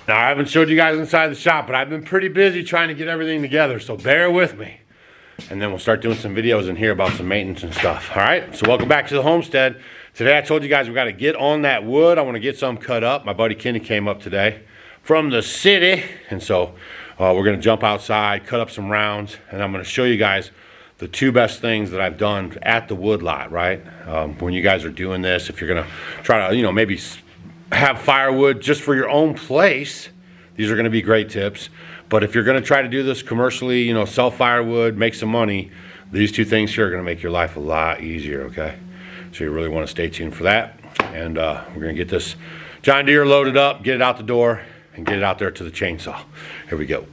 Now, I haven't showed you guys inside the shop, but I've been pretty busy trying to get everything together, so bear with me. And then we'll start doing some videos in here about some maintenance and stuff. All right, so welcome back to the homestead. Today I told you guys we got to get on that wood. I want to get some cut up. My buddy Kenny came up today from the city, and so we're going to jump outside, cut up some rounds, and I'm going to show you guys the two best things that I've done at the woodlot, right? When you guys are doing this, if you're going to try to, maybe have firewood just for your own place, these are going to be great tips. But if you're going to try to do this commercially, sell firewood, make some money, these two things here are going to make your life a lot easier, okay? So you really want to stay tuned for that. And we're going to get this John Deere loaded up, get it out the door, and get it out there to the chainsaw. Here we go.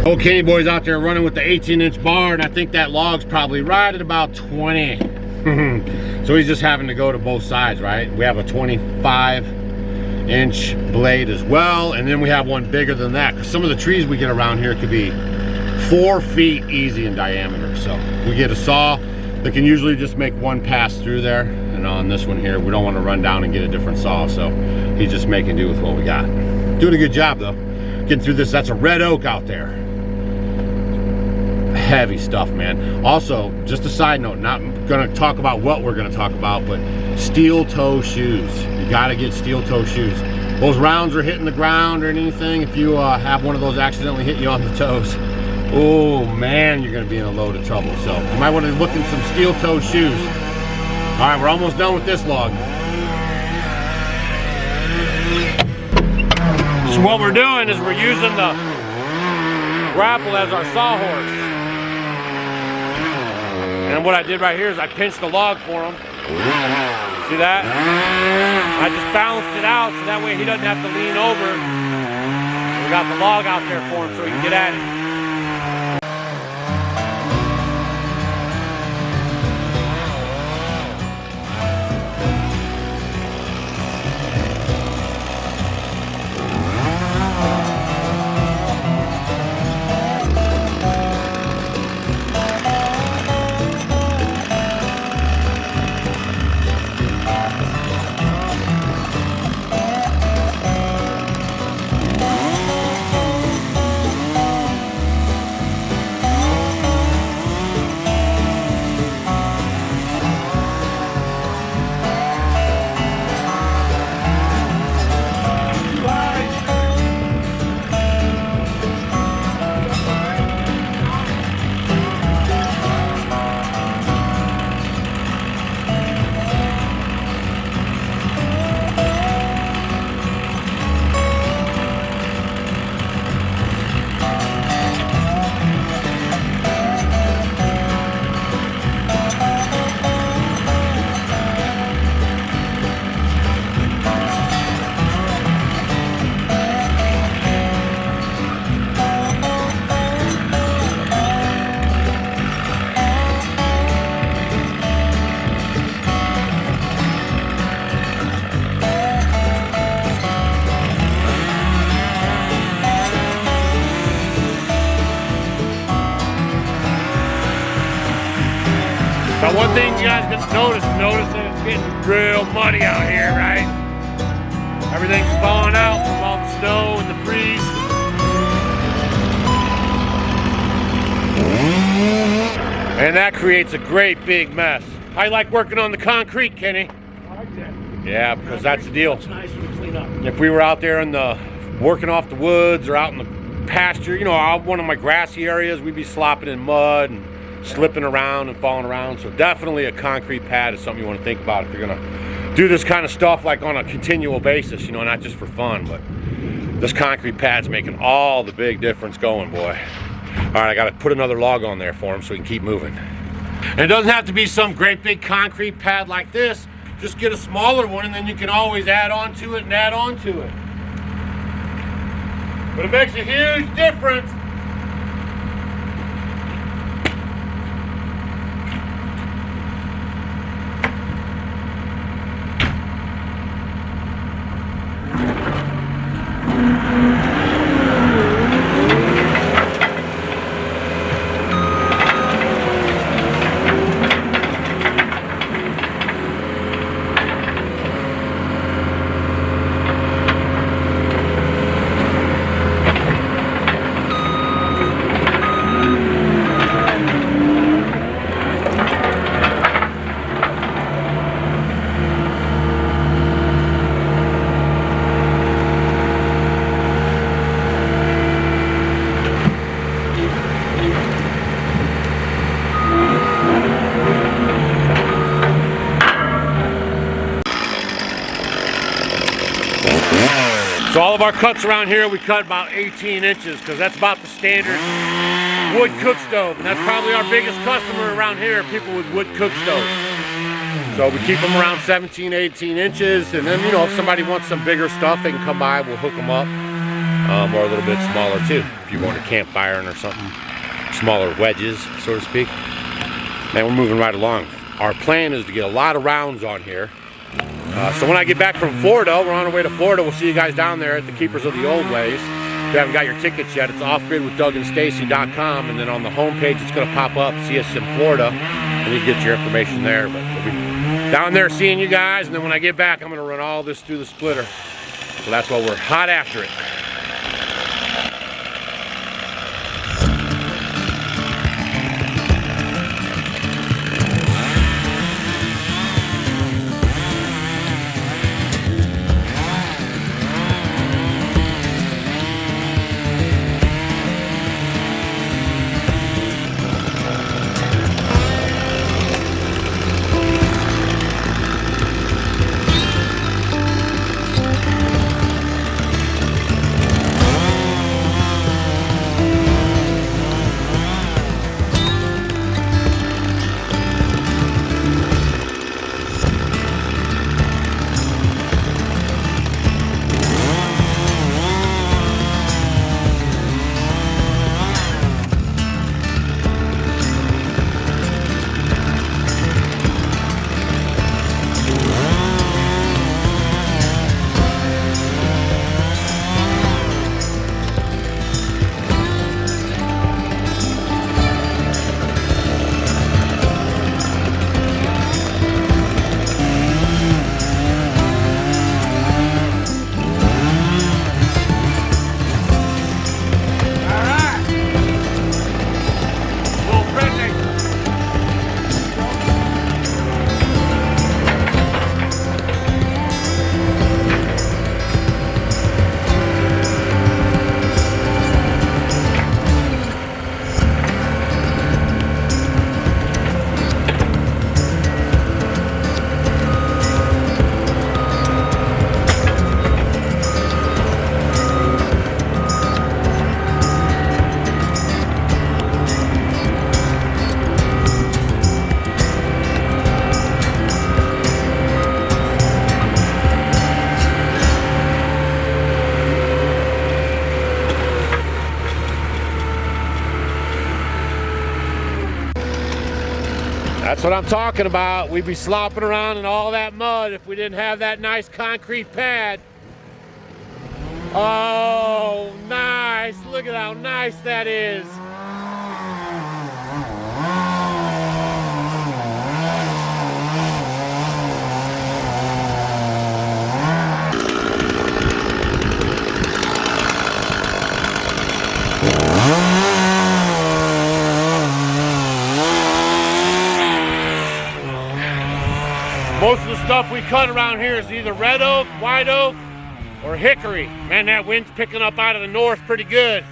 Old Kenny boy's out there running with the 18-inch bar, and I think that log's probably right at about 20. So he's just having to go to both sides, right? We have a 25-inch blade as well, and then we have one bigger than that, because some of the trees we get around here could be 4 feet easy in diameter. So we get a saw that can usually just make one pass through there, and on this one here, we don't want to run down and get a different saw, so he's just making do with what we got. Doing a good job, though, getting through this. That's a red oak out there. Heavy stuff, man. Also, just a side note, not gonna talk about what we're gonna talk about, but steel toe shoes. You gotta get steel toe shoes. Those rounds are hitting the ground or anything. If you have one of those accidentally hit you on the toes, oh man, you're gonna be in a load of trouble. So you might want to look in some steel toe shoes. All right, we're almost done with this log. So what we're doing is we're using the grapple as our sawhorse. And what I did right here is I pinched the log for him. See that? I just balanced it out so that way he doesn't have to lean over. We got the log out there for him so he can get at it. Now one thing you guys can notice that it's getting real muddy out here, right? Everything's falling out from all the snow and the freeze. And that creates a great big mess. I like working on the concrete, Kenny. I like that. Yeah, because that's the deal. It's nice to clean up. If we were out there in the working off the woods or out in the pasture, you know, out one of my grassy areas, we'd be slopping in mud and slipping around and falling around. So definitely a concrete pad is something you want to think about if you're gonna do this kind of stuff like on a continual basis, you know, not just for fun, but this concrete pad's making all the big difference going, boy. All right, I gotta put another log on there for him so we can keep moving. And it doesn't have to be some great big concrete pad like this. Just get a smaller one and then you can always add on to it and add on to it. But it makes a huge difference. So all of our cuts around here, we cut about 18 inches because that's about the standard wood cook stove. And that's probably our biggest customer around here, people with wood cook stoves. So we keep them around 17, 18 inches. And then, you know, if somebody wants some bigger stuff, they can come by, we'll hook them up. Or a little bit smaller too, if you want a camp iron or something. Smaller wedges, so to speak. Man, we're moving right along. Our plan is to get a lot of rounds on here. So when I get back from Florida, we're on our way to Florida, we'll see you guys down there at the Keepers of the Old Ways. If you haven't got your tickets yet, it's offgridwithdougandstacy.com, and then on the homepage it's going to pop up, see us in Florida, and you can get your information there. But we'll be down there seeing you guys, and then when I get back, I'm going to run all this through the splitter. So that's why we're hot after it. That's what I'm talking about. We'd be slopping around in all that mud if we didn't have that nice concrete pad. Oh, nice. Look at how nice that is. Most of the stuff we cut around here is either red oak, white oak, or hickory. Man, that wind's picking up out of the north pretty good.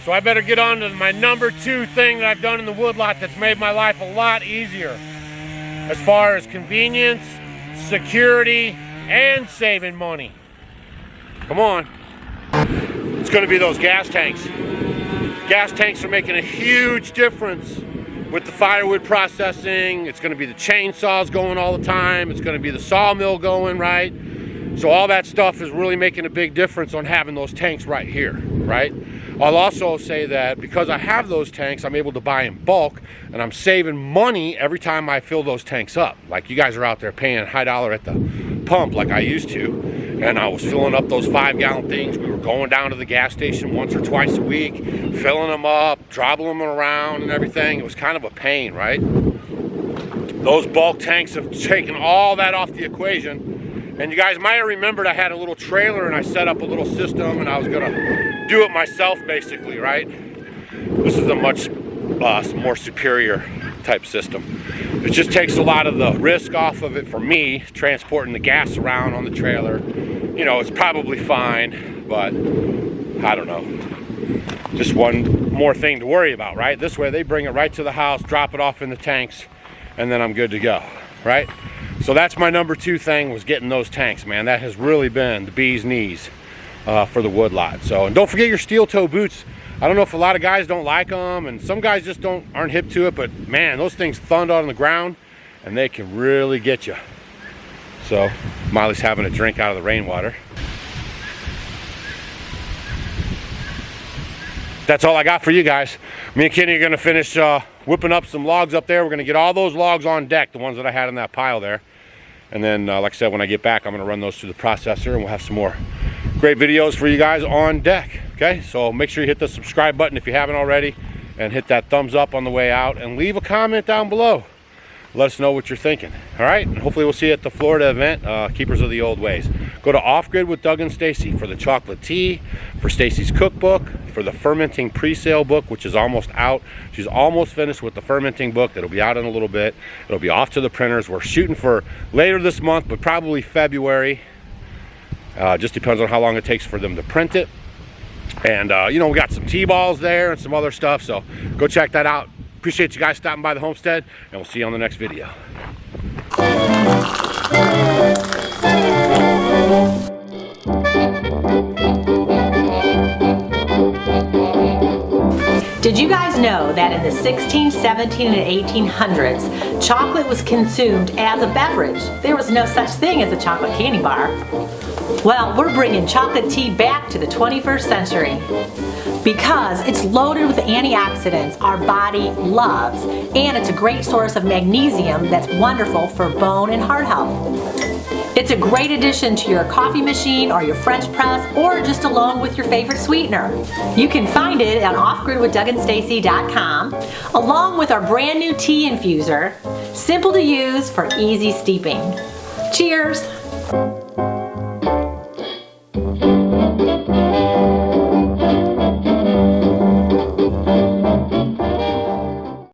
So I better get on to my number 2 thing that I've done in the woodlot that's made my life a lot easier. As far as convenience, security, and saving money. Come on. It's gonna be those gas tanks. Gas tanks are making a huge difference with the firewood processing. It's gonna be the chainsaws going all the time. It's gonna be the sawmill going, right? So all that stuff is really making a big difference on having those tanks right here, right? I'll also say that because I have those tanks, I'm able to buy in bulk, and I'm saving money every time I fill those tanks up. Like you guys are out there paying high dollar at the pump like I used to, and I was filling up those 5-gallon things. We were going down to the gas station once or twice a week, filling them up, dropping them around and everything. It was kind of a pain, right? Those bulk tanks have taken all that off the equation. And you guys might have remembered I had a little trailer and I set up a little system and I was gonna do it myself basically, right? This is a much more superior type system. It just takes a lot of the risk off of it for me, transporting the gas around on the trailer. You know, it's probably fine, but I don't know. Just one more thing to worry about, right? This way they bring it right to the house, drop it off in the tanks, and then I'm good to go, right? So that's my number 2 thing, was getting those tanks, man. That has really been the bee's knees for the woodlot. So, and don't forget your steel toe boots. I don't know if a lot of guys don't like them, and some guys just aren't hip to it, but man, those things thud on the ground and they can really get you. So Miley's having a drink out of the rainwater. That's all I got for you guys. Me and Kenny are gonna finish whipping up some logs up there. We're gonna get all those logs on deck, the ones that I had in that pile there. And then, like I said, when I get back, I'm gonna run those through the processor and we'll have some more great videos for you guys on deck, okay? So make sure you hit the subscribe button if you haven't already, and hit that thumbs up on the way out, and leave a comment down below. Let us know what you're thinking, all right? And hopefully we'll see you at the Florida event, Keepers of the Old Ways. Go to Off Grid with Doug and Stacy for the chocolate tea, for Stacy's cookbook, for the fermenting pre-sale book, which is almost out. She's almost finished with the fermenting book. That'll be out in a little bit. It'll be off to the printers. We're shooting for later this month, but probably February. Just depends on how long it takes for them to print it. And you know, we got some T-balls there and some other stuff, so go check that out. Appreciate you guys stopping by the homestead, and we'll see you on the next video. Did you guys know that in the 16, 17, and 1800s, chocolate was consumed as a beverage? There was no such thing as a chocolate candy bar. Well, we're bringing chocolate tea back to the 21st century because it's loaded with antioxidants our body loves, and it's a great source of magnesium that's wonderful for bone and heart health. It's a great addition to your coffee machine or your French press, or just along with your favorite sweetener. You can find it at offgridwithdougendstacy.com, along with our brand new tea infuser, simple to use for easy steeping. Cheers!